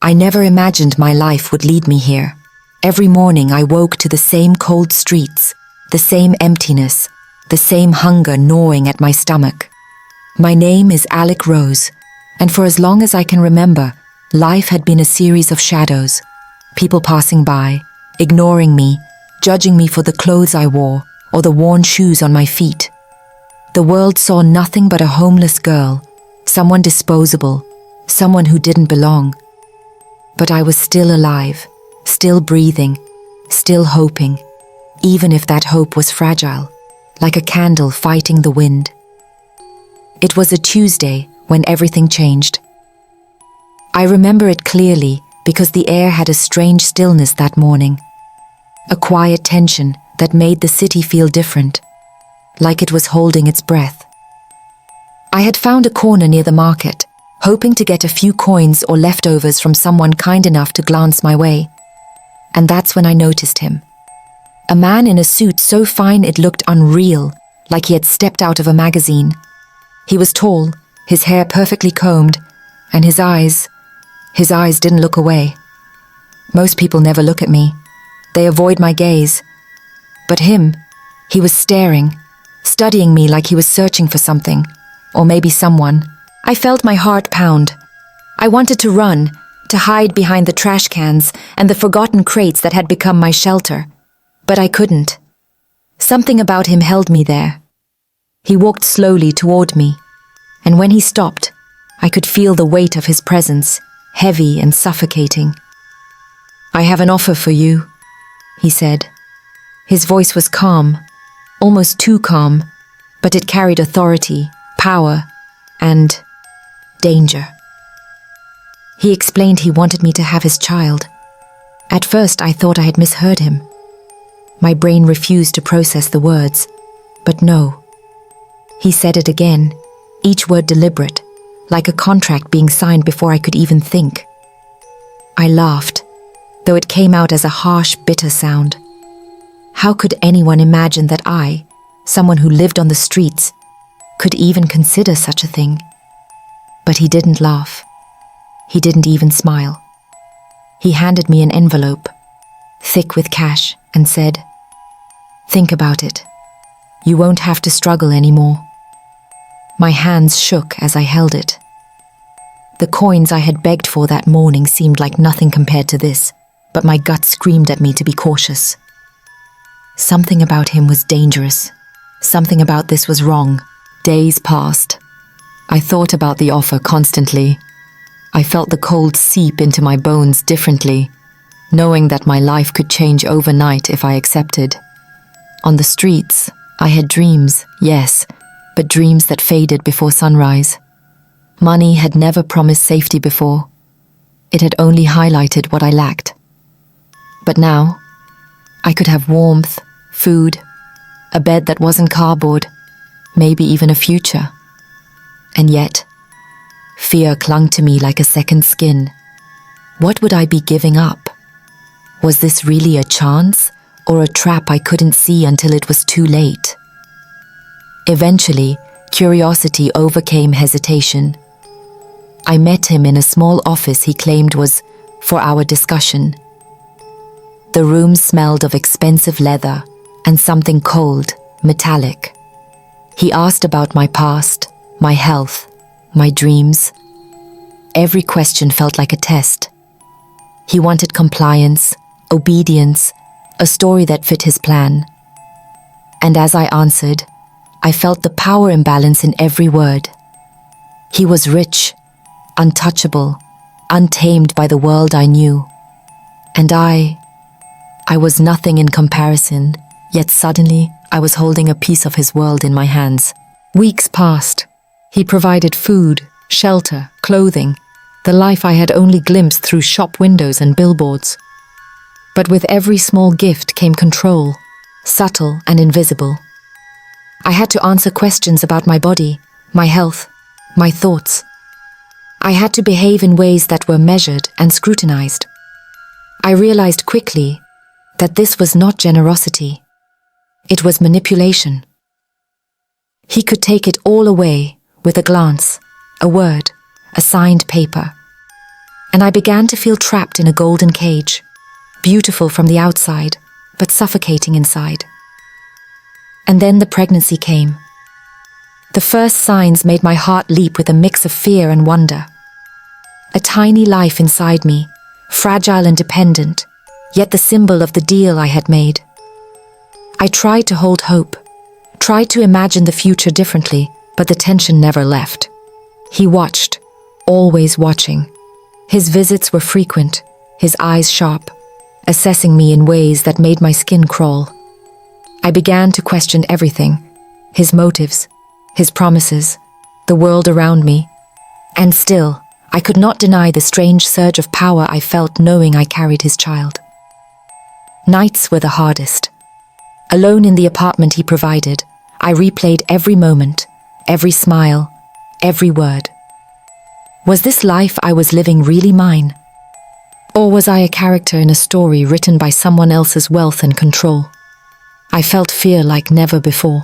I never imagined my life would lead me here. Every morning I woke to the same cold streets, the same emptiness, the same hunger gnawing at my stomach. My name is Alec Rose, and for as long as I can remember, life had been a series of shadows. People passing by, ignoring me, judging me for the clothes I wore or the worn shoes on my feet. The world saw nothing but a homeless girl, someone disposable, someone who didn't belong. But I was still alive, still breathing, still hoping, even if that hope was fragile, like a candle fighting the wind. It was a Tuesday when everything changed. I remember it clearly because the air had a strange stillness that morning, a quiet tension that made the city feel different, like it was holding its breath. I had found a corner near the market, hoping to get a few coins or leftovers from someone kind enough to glance my way. And that's when I noticed him. A man in a suit so fine it looked unreal, like he had stepped out of a magazine. He was tall, his hair perfectly combed, and his eyes didn't look away. Most people never look at me. They avoid my gaze. But him, he was staring, studying me like he was searching for something, or maybe someone. I felt my heart pound. I wanted to run, to hide behind the trash cans and the forgotten crates that had become my shelter. But I couldn't. Something about him held me there. He walked slowly toward me, and when he stopped, I could feel the weight of his presence, heavy and suffocating. "I have an offer for you," he said. His voice was calm, almost too calm, but it carried authority, power, and danger. He explained he wanted me to have his child. At first, I thought I had misheard him. My brain refused to process the words, but no. He said it again, each word deliberate, like a contract being signed before I could even think. I laughed, though it came out as a harsh, bitter sound. How could anyone imagine that I, someone who lived on the streets, could even consider such a thing? But he didn't laugh. He didn't even smile. He handed me an envelope, thick with cash, and said, "Think about it. You won't have to struggle anymore." My hands shook as I held it. The coins I had begged for that morning seemed like nothing compared to this, but my gut screamed at me to be cautious. Something about him was dangerous. Something about this was wrong. Days passed. I thought about the offer constantly. I felt the cold seep into my bones differently, knowing that my life could change overnight if I accepted. On the streets, I had dreams, yes, but dreams that faded before sunrise. Money had never promised safety before. It had only highlighted what I lacked. But now, I could have warmth, food, a bed that wasn't cardboard, maybe even a future. And yet, fear clung to me like a second skin. What would I be giving up? Was this really a chance, or a trap I couldn't see until it was too late? Eventually, curiosity overcame hesitation. I met him in a small office he claimed was for our discussion. The room smelled of expensive leather and something cold, metallic. He asked about my past, my health, my dreams. Every question felt like a test. He wanted compliance, obedience, a story that fit his plan. And as I answered, I felt the power imbalance in every word. He was rich, untouchable, untamed by the world I knew. And I was nothing in comparison, yet suddenly I was holding a piece of his world in my hands. Weeks passed. He provided food, shelter, clothing, the life I had only glimpsed through shop windows and billboards. But with every small gift came control, subtle and invisible. I had to answer questions about my body, my health, my thoughts. I had to behave in ways that were measured and scrutinized. I realized quickly that this was not generosity. It was manipulation. He could take it all away with a glance, a word, a signed paper. and I began to feel trapped in a golden cage, beautiful from the outside, but suffocating inside. And then the pregnancy came. The first signs made my heart leap with a mix of fear and wonder. A tiny life inside me, fragile and dependent, yet the symbol of the deal I had made. I tried to hold hope, tried to imagine the future differently, but the tension never left. He watched, always watching. His visits were frequent, his eyes sharp, assessing me in ways that made my skin crawl. I began to question everything, his motives, his promises, the world around me, and still, I could not deny the strange surge of power I felt knowing I carried his child. Nights were the hardest. Alone in the apartment he provided, I replayed every moment, every smile, every word. Was this life I was living really mine? Or was I a character in a story written by someone else's wealth and control? I felt fear like never before,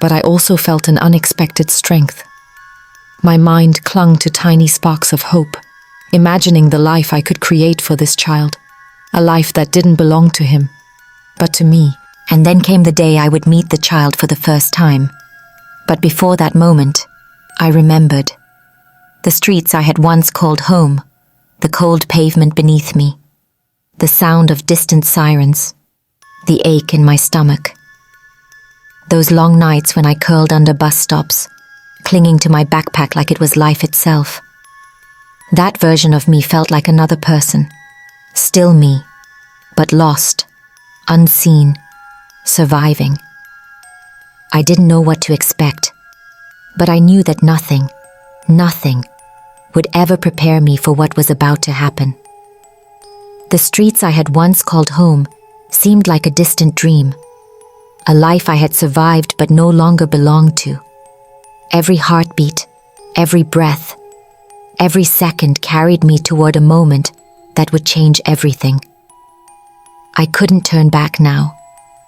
but I also felt an unexpected strength. My mind clung to tiny sparks of hope, imagining the life I could create for this child, a life that didn't belong to him, but to me. And then came the day I would meet the child for the first time. But before that moment, I remembered. The streets I had once called home, the cold pavement beneath me, the sound of distant sirens, the ache in my stomach. Those long nights when I curled under bus stops, clinging to my backpack like it was life itself. That version of me felt like another person, still me, but lost, unseen, surviving. I didn't know what to expect, but I knew that nothing would ever prepare me for what was about to happen. The streets I had once called home seemed like a distant dream, a life I had survived but no longer belonged to. Every heartbeat, every breath, every second carried me toward a moment that would change everything. I couldn't turn back now.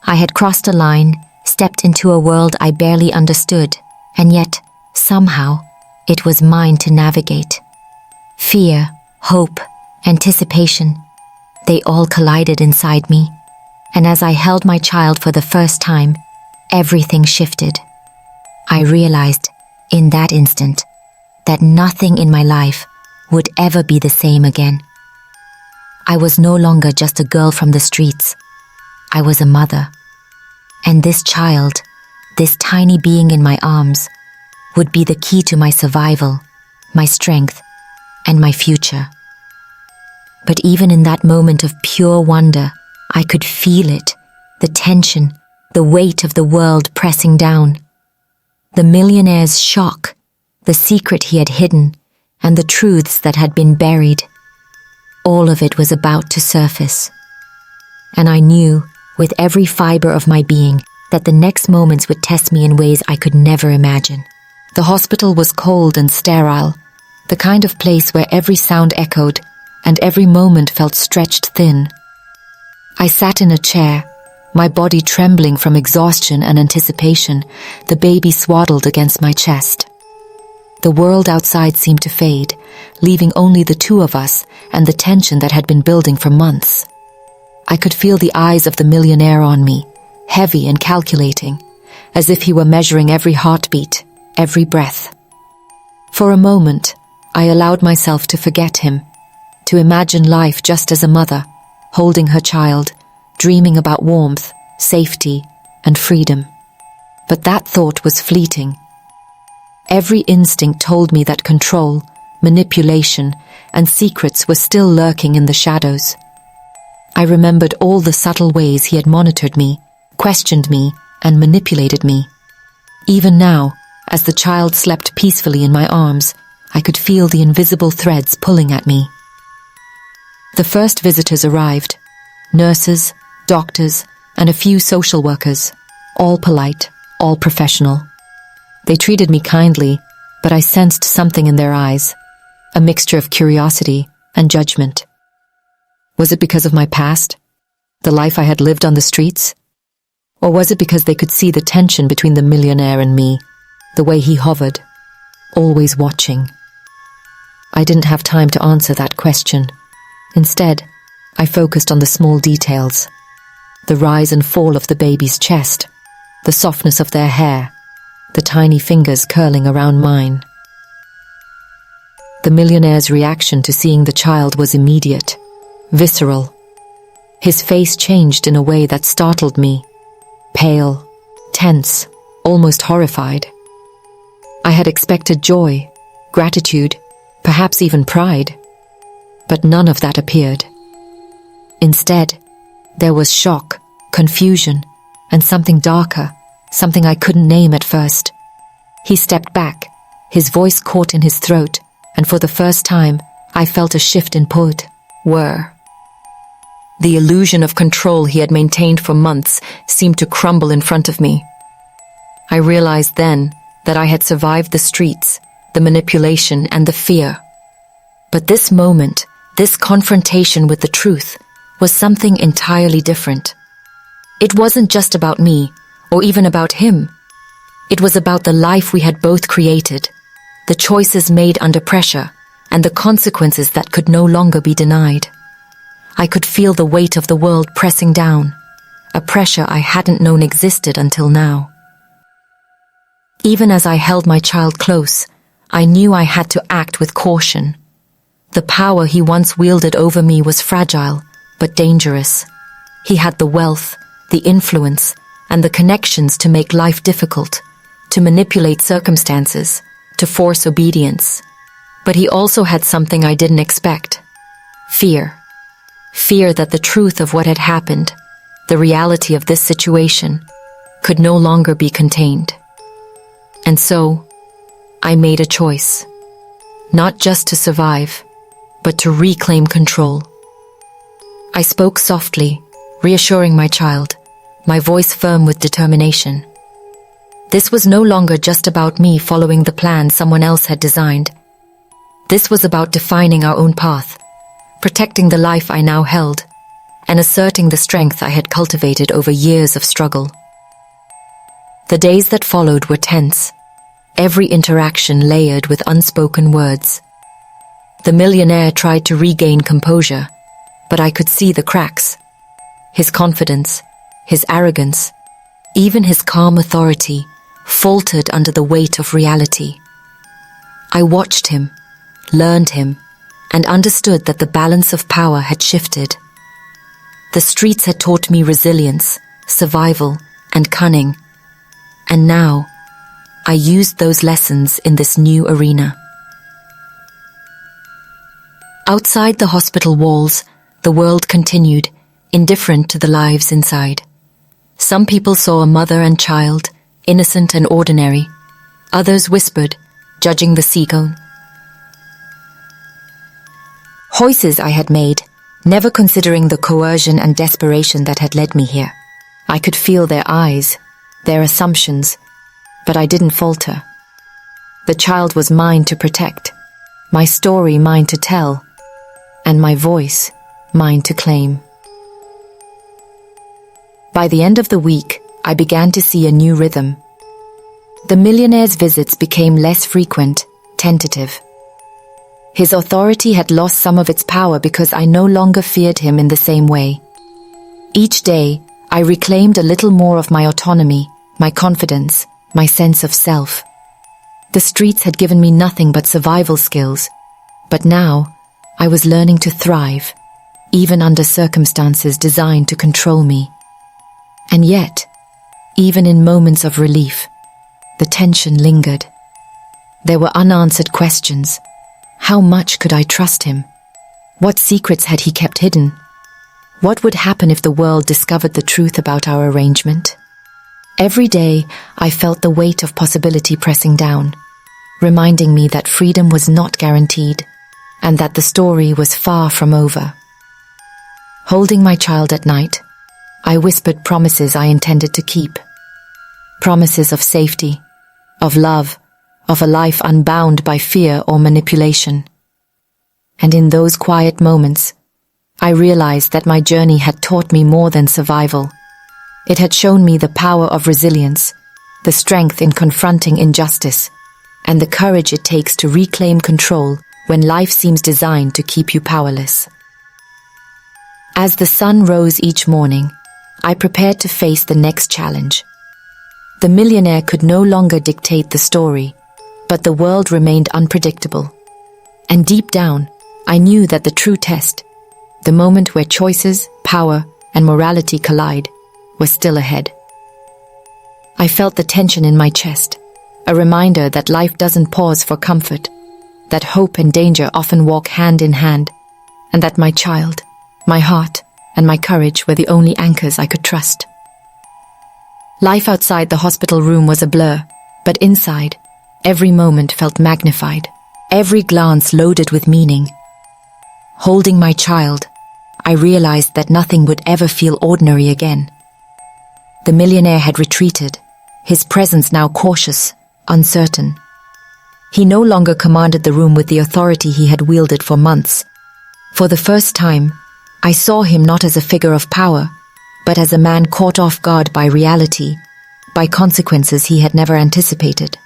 I had crossed a line, stepped into a world I barely understood, and yet, somehow, it was mine to navigate. Fear, hope, anticipation, they all collided inside me, and as I held my child for the first time, everything shifted. I realized, in that instant, that nothing in my life would ever be the same again. I was no longer just a girl from the streets. I was a mother. And this child, this tiny being in my arms, would be the key to my survival, my strength, and my future. But even in that moment of pure wonder, I could feel it, the tension, the weight of the world pressing down. The millionaire's shock, the secret he had hidden, and the truths that had been buried. All of it was about to surface. And I knew, with every fiber of my being, that the next moments would test me in ways I could never imagine. The hospital was cold and sterile, the kind of place where every sound echoed and every moment felt stretched thin. I sat in a chair, my body trembling from exhaustion and anticipation, the baby swaddled against my chest. The world outside seemed to fade, leaving only the two of us and the tension that had been building for months. I could feel the eyes of the millionaire on me, heavy and calculating, as if he were measuring every heartbeat, every breath. For a moment, I allowed myself to forget him, to imagine life just as a mother, holding her child, dreaming about warmth, safety, and freedom. But that thought was fleeting. Every instinct told me that control, manipulation, and secrets were still lurking in the shadows. I remembered all the subtle ways he had monitored me, questioned me, and manipulated me. Even now, as the child slept peacefully in my arms, I could feel the invisible threads pulling at me. The first visitors arrived, nurses, doctors, and a few social workers, all polite, all professional. They treated me kindly, but I sensed something in their eyes, a mixture of curiosity and judgment. Was it because of my past, the life I had lived on the streets? Or was it because they could see the tension between the millionaire and me, the way he hovered, always watching? I didn't have time to answer that question. Instead, I focused on the small details. The rise and fall of the baby's chest, the softness of their hair, the tiny fingers curling around mine. The millionaire's reaction to seeing the child was immediate, visceral. His face changed in a way that startled me, pale, tense, almost horrified. I had expected joy, gratitude, perhaps even pride, but none of that appeared. Instead, there was shock, confusion, and something darker, something I couldn't name at first. He stepped back, his voice caught in his throat, and for the first time, I felt a shift in put. The illusion of control he had maintained for months seemed to crumble in front of me. I realized then that I had survived the streets, the manipulation, and the fear. But this moment, this confrontation with the truth, was something entirely different. It wasn't just about me, or even about him. It was about the life we had both created, the choices made under pressure, and the consequences that could no longer be denied. I could feel the weight of the world pressing down, a pressure I hadn't known existed until now. Even as I held my child close, I knew I had to act with caution. The power he once wielded over me was fragile, but dangerous. He had the wealth, the influence, and the connections to make life difficult, to manipulate circumstances, to force obedience. But he also had something I didn't expect: fear. Fear that the truth of what had happened, the reality of this situation, could no longer be contained. And so, I made a choice, not just to survive, but to reclaim control. I spoke softly, reassuring my child, my voice firm with determination. This was no longer just about me following the plan someone else had designed. This was about defining our own path, protecting the life I now held, and asserting the strength I had cultivated over years of struggle. The days that followed were tense, every interaction layered with unspoken words. The millionaire tried to regain composure, but I could see the cracks. His confidence, his arrogance, even his calm authority faltered under the weight of reality. I watched him, learned him, and understood that the balance of power had shifted. The streets had taught me resilience, survival, and cunning, and now I used those lessons in this new arena. Outside the hospital walls, the world continued, indifferent to the lives inside. Some people saw a mother and child, innocent and ordinary. Others whispered, judging the sequel. Choices I had made, never considering the coercion and desperation that had led me here. I could feel their eyes, their assumptions, but I didn't falter. The child was mine to protect, my story mine to tell, and my voice mine to claim. By the end of the week, I began to see a new rhythm. The millionaire's visits became less frequent, tentative. His authority had lost some of its power because I no longer feared him in the same way. Each day, I reclaimed a little more of my autonomy, my confidence, my sense of self. The streets had given me nothing but survival skills, but now I was learning to thrive, even under circumstances designed to control me. And yet, even in moments of relief, the tension lingered. There were unanswered questions. How much could I trust him? What secrets had he kept hidden? What would happen if the world discovered the truth about our arrangement? Every day, I felt the weight of possibility pressing down, reminding me that freedom was not guaranteed, and that the story was far from over. Holding my child at night, I whispered promises I intended to keep. Promises of safety, of love, of a life unbound by fear or manipulation. And in those quiet moments, I realized that my journey had taught me more than survival. It had shown me the power of resilience, the strength in confronting injustice, and the courage it takes to reclaim control when life seems designed to keep you powerless. As the sun rose each morning, I prepared to face the next challenge. The millionaire could no longer dictate the story, but the world remained unpredictable. And deep down, I knew that the true test, the moment where choices, power, and morality collide, was still ahead. I felt the tension in my chest, a reminder that life doesn't pause for comfort, that hope and danger often walk hand in hand, and that my child, my heart, and my courage were the only anchors I could trust. Life outside the hospital room was a blur, but inside, every moment felt magnified, every glance loaded with meaning. Holding my child, I realized that nothing would ever feel ordinary again. The millionaire had retreated, his presence now cautious, uncertain. He no longer commanded the room with the authority he had wielded for months. For the first time, I saw him not as a figure of power, but as a man caught off guard by reality, by consequences he had never anticipated.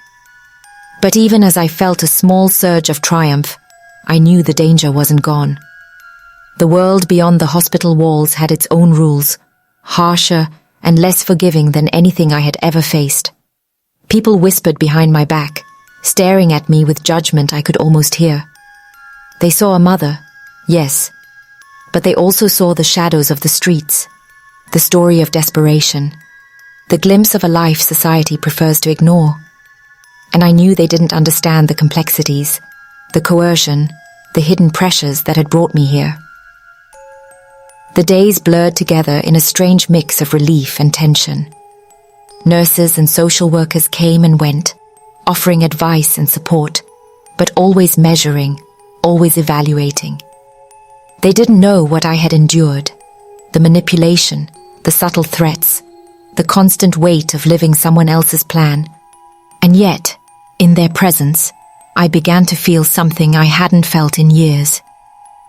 But even as I felt a small surge of triumph, I knew the danger wasn't gone. The world beyond the hospital walls had its own rules, harsher and less forgiving than anything I had ever faced. People whispered behind my back, staring at me with judgment I could almost hear. They saw a mother, yes, but they also saw the shadows of the streets, the story of desperation, the glimpse of a life society prefers to ignore. And I knew they didn't understand the complexities, the coercion, the hidden pressures that had brought me here. The days blurred together in a strange mix of relief and tension. Nurses and social workers came and went, offering advice and support, but always measuring, always evaluating. They didn't know what I had endured, the manipulation, the subtle threats, the constant weight of living someone else's plan. And yet, in their presence, I began to feel something I hadn't felt in years.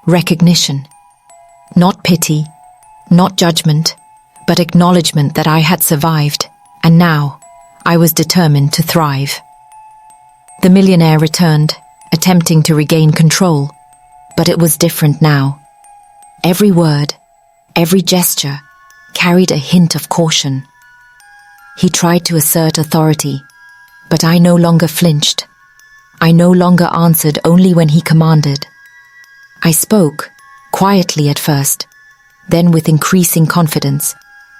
Recognition. Not pity, not judgment, but acknowledgement that I had survived, and now I was determined to thrive. The millionaire returned, attempting to regain control, but it was different now. Every word, every gesture, carried a hint of caution. He tried to assert authority, but I no longer flinched. I no longer answered only when he commanded. I spoke, quietly at first, then with increasing confidence,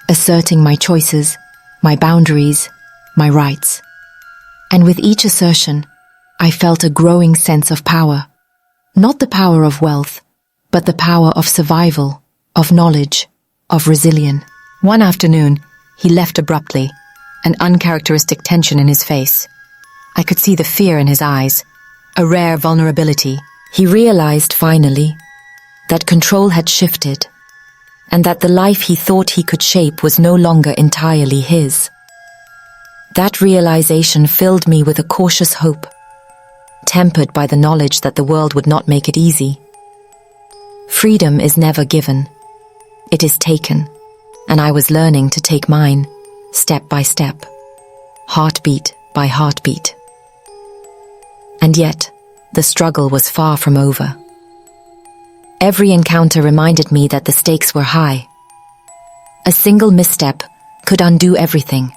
asserting my choices, my boundaries, my rights. And with each assertion, I felt a growing sense of power. Not the power of wealth, but the power of survival, of knowledge, of resilience. One afternoon, he left abruptly, an uncharacteristic tension in his face. I could see the fear in his eyes, a rare vulnerability. He realized, finally, that control had shifted, and that the life he thought he could shape was no longer entirely his. That realization filled me with a cautious hope, tempered by the knowledge that the world would not make it easy. Freedom is never given. It is taken, and I was learning to take mine, step by step, heartbeat by heartbeat. And yet, the struggle was far from over. Every encounter reminded me that the stakes were high. A single misstep could undo everything,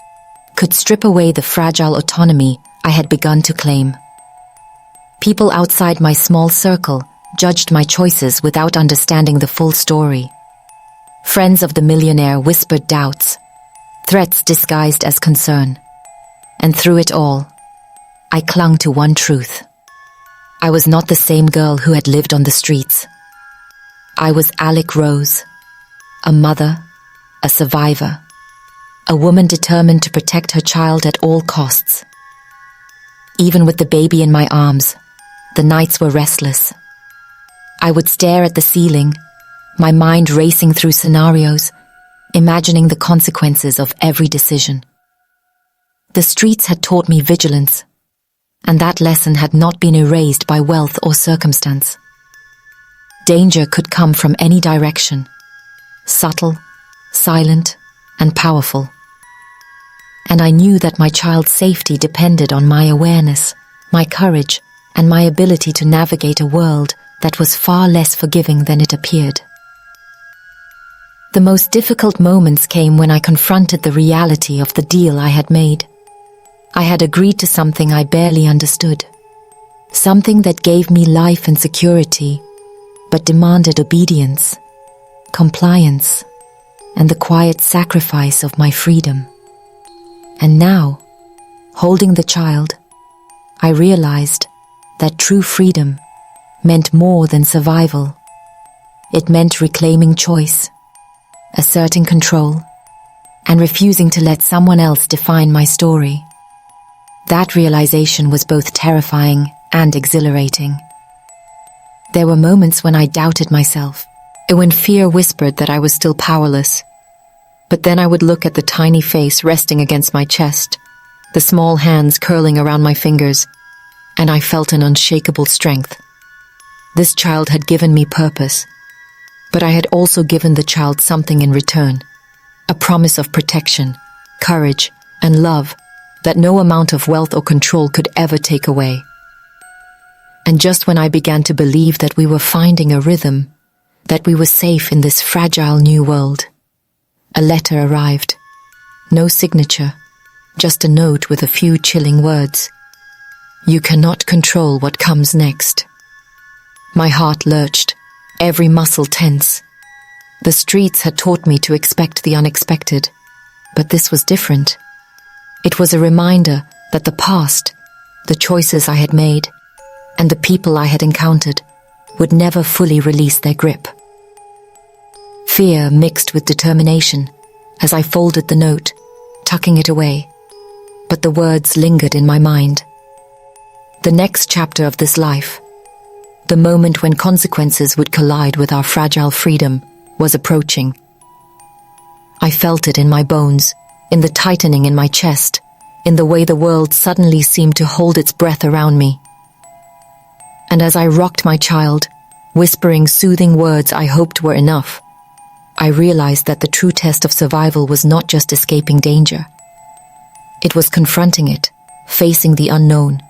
could strip away the fragile autonomy I had begun to claim. People outside my small circle judged my choices without understanding the full story. Friends of the millionaire whispered doubts, threats disguised as concern. And through it all, I clung to one truth. I was not the same girl who had lived on the streets. I was Alec Rose, a mother, a survivor, a woman determined to protect her child at all costs. Even with the baby in my arms, the nights were restless. I would stare at the ceiling, my mind racing through scenarios, imagining the consequences of every decision. The streets had taught me vigilance, and that lesson had not been erased by wealth or circumstance. Danger could come from any direction, subtle, silent, and powerful. And I knew that my child's safety depended on my awareness, my courage, and my ability to navigate a world that was far less forgiving than it appeared. The most difficult moments came when I confronted the reality of the deal I had made. I had agreed to something I barely understood, something that gave me life and security, but demanded obedience, compliance, and the quiet sacrifice of my freedom. And now, holding the child, I realized that true freedom meant more than survival. It meant reclaiming choice, asserting control, and refusing to let someone else define my story. That realization was both terrifying and exhilarating. There were moments when I doubted myself, and when fear whispered that I was still powerless. But then I would look at the tiny face resting against my chest, the small hands curling around my fingers, and I felt an unshakable strength. This child had given me purpose, but I had also given the child something in return, a promise of protection, courage, and love that no amount of wealth or control could ever take away. And just when I began to believe that we were finding a rhythm, that we were safe in this fragile new world, a letter arrived. No signature, just a note with a few chilling words. You cannot control what comes next. My heart lurched, every muscle tense. The streets had taught me to expect the unexpected, but this was different. It was a reminder that the past, the choices I had made, and the people I had encountered would never fully release their grip. Fear mixed with determination as I folded the note, tucking it away, but the words lingered in my mind. The next chapter of this life, the moment when consequences would collide with our fragile freedom, was approaching. I felt it in my bones, in the tightening in my chest, in the way the world suddenly seemed to hold its breath around me. And as I rocked my child, whispering soothing words I hoped were enough, I realized that the true test of survival was not just escaping danger. It was confronting it, facing the unknown,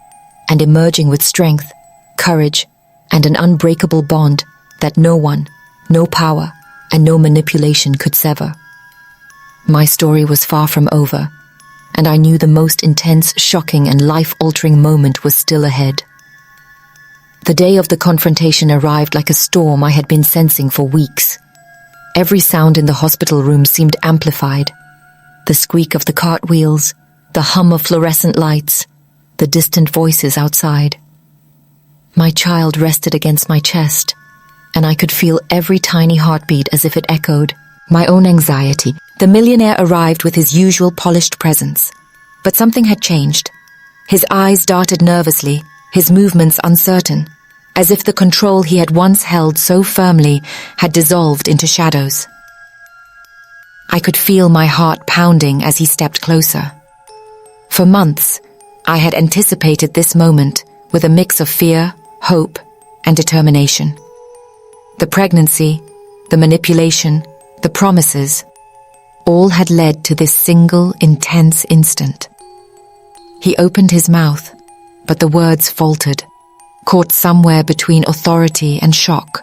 and emerging with strength, courage, and an unbreakable bond that no one, no power, and no manipulation could sever. My story was far from over, and I knew the most intense, shocking, and life-altering moment was still ahead. The day of the confrontation arrived like a storm I had been sensing for weeks. Every sound in the hospital room seemed amplified. The squeak of the cartwheels, the hum of fluorescent lights, the distant voices outside. My child rested against my chest, and I could feel every tiny heartbeat as if it echoed my own anxiety. The millionaire arrived with his usual polished presence, but something had changed. His eyes darted nervously, his movements uncertain, as if the control he had once held so firmly had dissolved into shadows. I could feel my heart pounding as he stepped closer. For months, I had anticipated this moment with a mix of fear, hope, and determination. The pregnancy, the manipulation, the promises, all had led to this single, intense instant. He opened his mouth, but the words faltered, caught somewhere between authority and shock.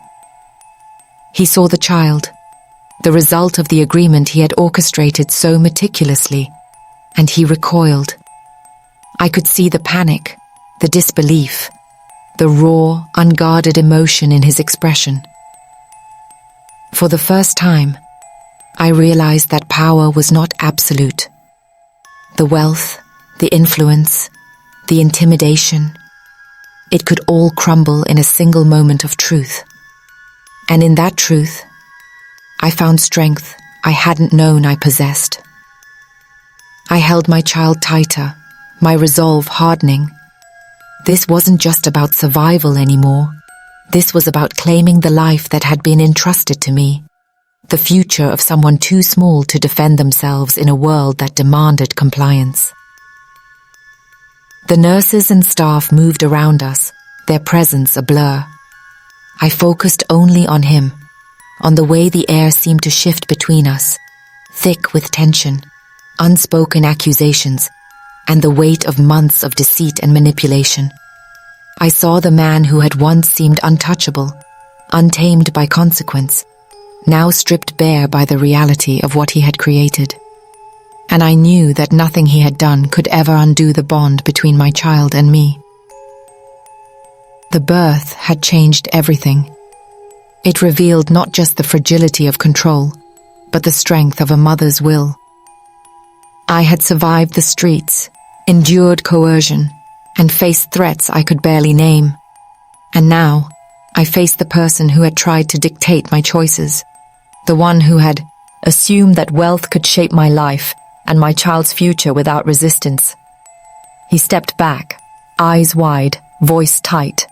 He saw the child, the result of the agreement he had orchestrated so meticulously, and he recoiled. I could see the panic, the disbelief, the raw, unguarded emotion in his expression. For the first time, I realized that power was not absolute. The wealth, the influence, the intimidation, it could all crumble in a single moment of truth. And in that truth, I found strength I hadn't known I possessed. I held my child tighter, my resolve hardening. This wasn't just about survival anymore. This was about claiming the life that had been entrusted to me, the future of someone too small to defend themselves in a world that demanded compliance. The nurses and staff moved around us, their presence a blur. I focused only on him, on the way the air seemed to shift between us, thick with tension, unspoken accusations, and the weight of months of deceit and manipulation. I saw the man who had once seemed untouchable, untamed by consequence, now stripped bare by the reality of what he had created. And I knew that nothing he had done could ever undo the bond between my child and me. The birth had changed everything. It revealed not just the fragility of control, but the strength of a mother's will. I had survived the streets, endured coercion, and faced threats I could barely name. And now, I faced the person who had tried to dictate my choices, the one who had assumed that wealth could shape my life and my child's future without resistance. He stepped back, eyes wide, voice tight,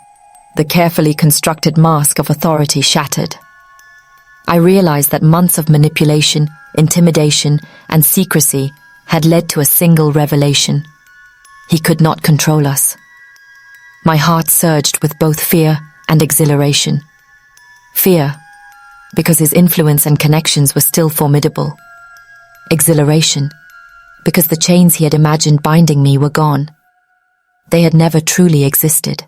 the carefully constructed mask of authority shattered. I realized that months of manipulation, intimidation, and secrecy had led to a single revelation. He could not control us. My heart surged with both fear and exhilaration. Fear, because his influence and connections were still formidable. Exhilaration, because the chains he had imagined binding me were gone. They had never truly existed.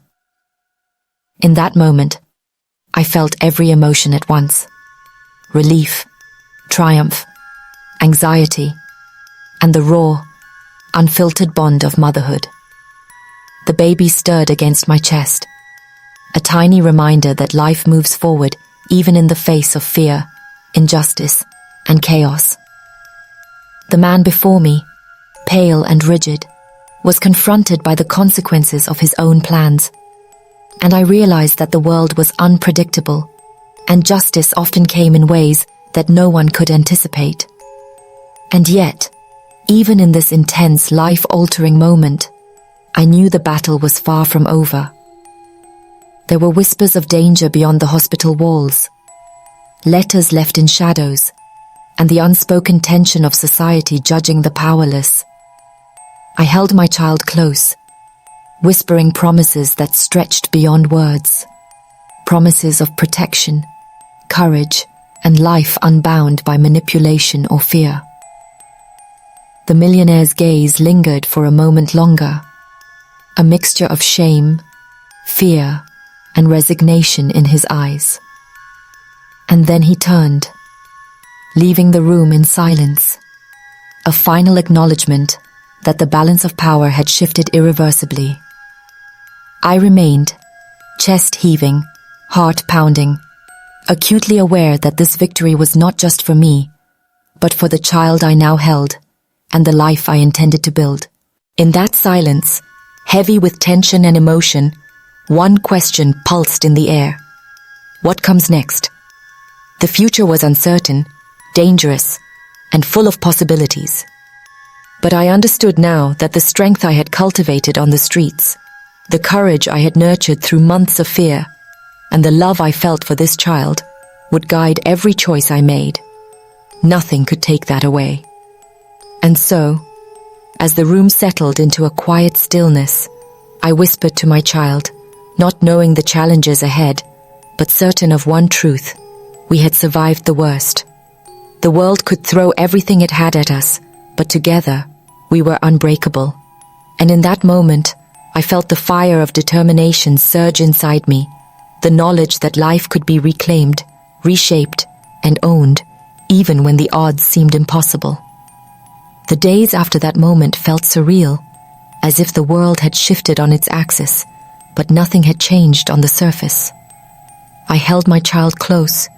In that moment, I felt every emotion at once. Relief, triumph, anxiety, and the raw, unfiltered bond of motherhood. The baby stirred against my chest, a tiny reminder that life moves forward even in the face of fear, injustice, and chaos. The man before me, pale and rigid, was confronted by the consequences of his own plans, and I realized that the world was unpredictable, and justice often came in ways that no one could anticipate. And yet, even in this intense, life-altering moment, I knew the battle was far from over. There were whispers of danger beyond the hospital walls, letters left in shadows, and the unspoken tension of society judging the powerless. I held my child close, whispering promises that stretched beyond words, promises of protection, courage, and life unbound by manipulation or fear. The millionaire's gaze lingered for a moment longer, a mixture of shame, fear, and resignation in his eyes. And then he turned, leaving the room in silence, a final acknowledgement that the balance of power had shifted irreversibly. I remained, chest heaving, heart pounding, acutely aware that this victory was not just for me, but for the child I now held and the life I intended to build. In that silence, heavy with tension and emotion, one question pulsed in the air. What comes next? The future was uncertain, dangerous, and full of possibilities. But I understood now that the strength I had cultivated on the streets, the courage I had nurtured through months of fear, and the love I felt for this child would guide every choice I made. Nothing could take that away. And so, as the room settled into a quiet stillness, I whispered to my child, not knowing the challenges ahead, but certain of one truth: we had survived the worst. The world could throw everything it had at us, but together, we were unbreakable. And in that moment, I felt the fire of determination surge inside me, the knowledge that life could be reclaimed, reshaped, and owned, even when the odds seemed impossible. The days after that moment felt surreal, as if the world had shifted on its axis, but nothing had changed on the surface. I held my child close,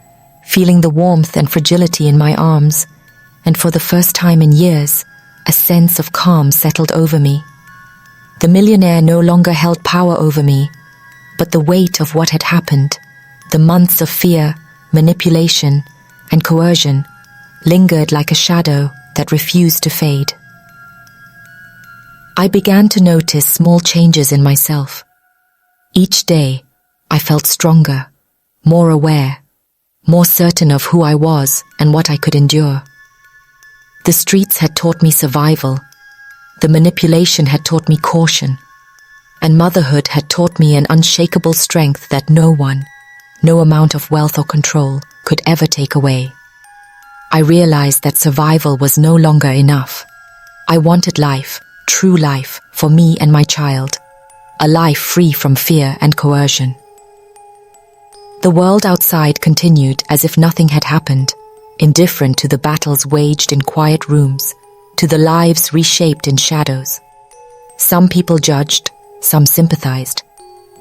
feeling the warmth and fragility in my arms, and for the first time in years, a sense of calm settled over me. The millionaire no longer held power over me, but the weight of what had happened, the months of fear, manipulation, and coercion, lingered like a shadow that refused to fade. I began to notice small changes in myself. Each day, I felt stronger, more aware, more certain of who I was and what I could endure. The streets had taught me survival, the manipulation had taught me caution, and motherhood had taught me an unshakable strength that no one, no amount of wealth or control, could ever take away. I realized that survival was no longer enough. I wanted life, true life, for me and my child. a life free from fear and coercion. The world outside continued as if nothing had happened, indifferent to the battles waged in quiet rooms, to the lives reshaped in shadows. Some people judged, some sympathized,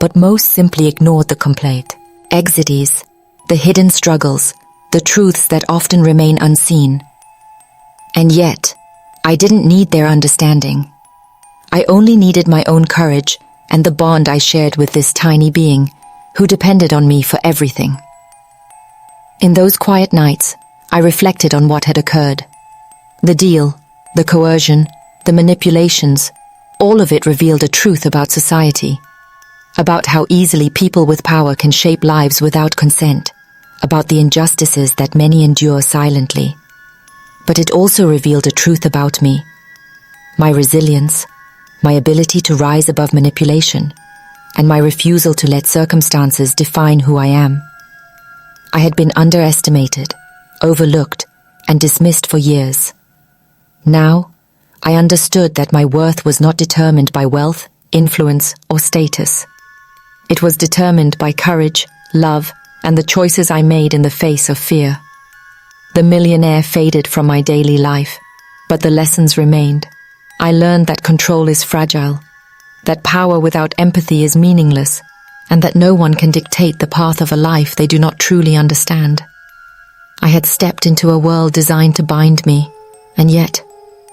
but most simply ignored the complaint. Anxieties, the hidden struggles, the truths that often remain unseen. And yet, I didn't need their understanding. I only needed my own courage and the bond I shared with this tiny being who depended on me for everything. In those quiet nights, I reflected on what had occurred. The deal, the coercion, the manipulations, all of it revealed a truth about society, about how easily people with power can shape lives without consent, about the injustices that many endure silently. But it also revealed a truth about me, my resilience, my ability to rise above manipulation, and my refusal to let circumstances define who I am. I had been underestimated, overlooked, and dismissed for years. Now, I understood that my worth was not determined by wealth, influence, or status. It was determined by courage, love, and the choices I made in the face of fear. The millionaire faded from my daily life, but the lessons remained. I learned that control is fragile, that power without empathy is meaningless, and that no one can dictate the path of a life they do not truly understand. I had stepped into a world designed to bind me, and yet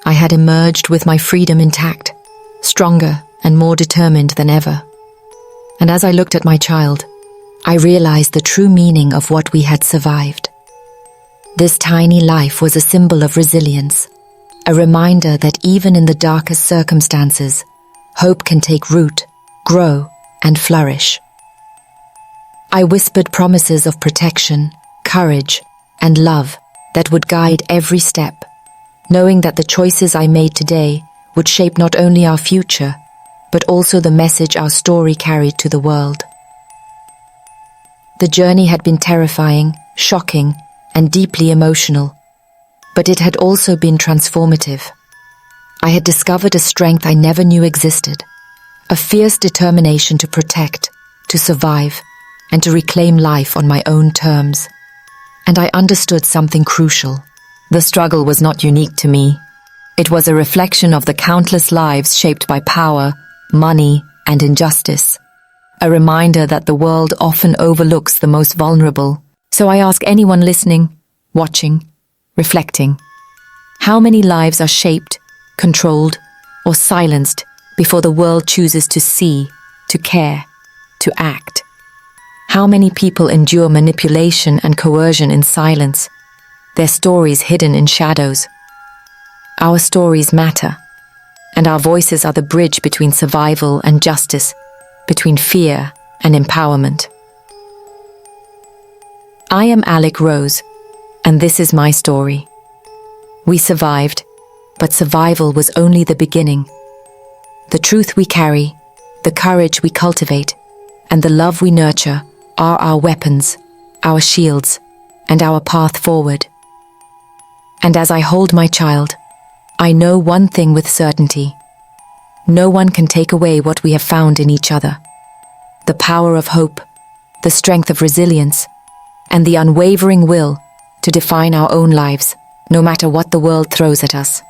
I had emerged with my freedom intact, stronger and more determined than ever. And as I looked at my child, I realized the true meaning of what we had survived. This tiny life was a symbol of resilience, a reminder that even in the darkest circumstances, hope can take root, grow, and flourish. I whispered promises of protection, courage, and love that would guide every step, knowing that the choices I made today would shape not only our future, but also the message our story carried to the world. The journey had been terrifying, shocking, and deeply emotional, but it had also been transformative. I had discovered a strength I never knew existed, a fierce determination to protect, to survive, and to reclaim life on my own terms. And I understood something crucial. The struggle was not unique to me. It was a reflection of the countless lives shaped by power, money, and injustice. A reminder that the world often overlooks the most vulnerable. So I ask anyone listening, watching, reflecting, how many lives are shaped, controlled, or silenced before the world chooses to see, to care, to act? How many people endure manipulation and coercion in silence, their stories hidden in shadows? Our stories matter, and our voices are the bridge between survival and justice, between fear and empowerment. I am Alec Rose, and this is my story. We survived, but survival was only the beginning. The truth we carry, the courage we cultivate, and the love we nurture are our weapons, our shields, and our path forward. And as I hold my child, I know one thing with certainty. No one can take away what we have found in each other. The power of hope, the strength of resilience, and the unwavering will to define our own lives, no matter what the world throws at us.